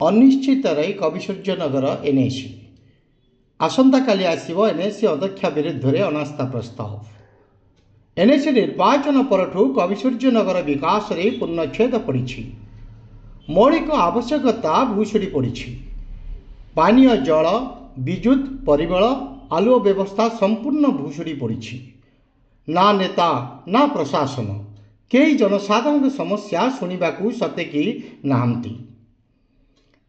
अनिश्चित रही कविसूर्यनगर एनएसी आसंता काली आसिबो एनएसी अध्यक्ष विरुद्ध में अनास्था प्रस्ताव। एनएसी निर्वाचन परठू कविसूर्यनगर विकास रे पूर्णछेद पड़ी। मौलिक आवश्यकता भूषुड़ी पड़ी। पानीय जल विद्युत परिमल आलुओ व्यवस्था संपूर्ण भूषुड़ी पड़ी। ना नेता ना प्रशासन कई जनसाधारण समस्या शुणा सते कि नहांती।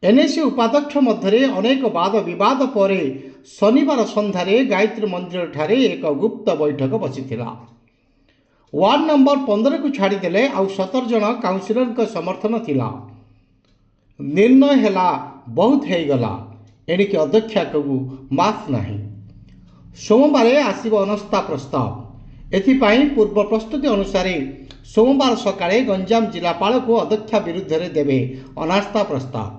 एनएसी उपाध्यक्ष मध्य अनेक वाद विवाद पर शनिवार सन्धार गायत्री मंदिर ठारे एक गुप्त बैठक बसीथिला। वार्ड नंबर 15 को छाड़देले आउ 17 जन काउंसिलर समर्थन थिला। निर्णय हैला बहुत हेगला एणिकी अध्यक्षा को माफ नहीं। सोमवार आसिब अनास्था प्रस्ताव। एथिपाई पूर्व प्रस्तुति अनुसार सोमवार सकाळे गंजाम जिलापाल को अध्यक्ष विरुद्ध में देवे अनास्था प्रस्ताव।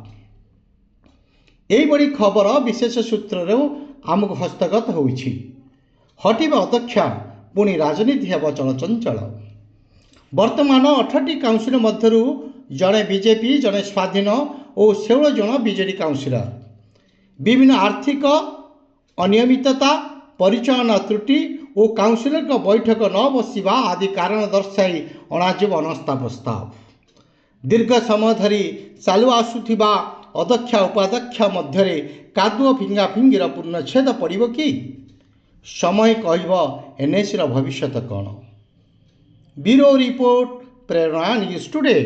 यही बड़ी खबर विशेष सूत्र आमको हस्तगत होइछि। हटिबा अध्यक्ष पुणी राजनीति हेब चलचंचल। वर्तमान 18टी काउंसिल मध्यरु जड़े बीजेपी जड़े स्वाधीन और 16 जन बीजेडी काउंसिलर। विभिन्न आर्थिक अनियमितता परिचालन त्रुटि और काउंसिलर का बैठक न बसिबा आदि कारण दर्शाई अणाजिब अनास्था प्रस्ताव। दीर्घ समय धरी चालू आसुथिबा अध्यक्ष उपाध्यक्ष मध्य कादुओ फिंगा फिंगिर पूर्णछेद पड़ो कि समय कहब एनएसी भविष्य कौन। ब्यूरो रिपोर्ट प्रेरणा न्यूज टुडे।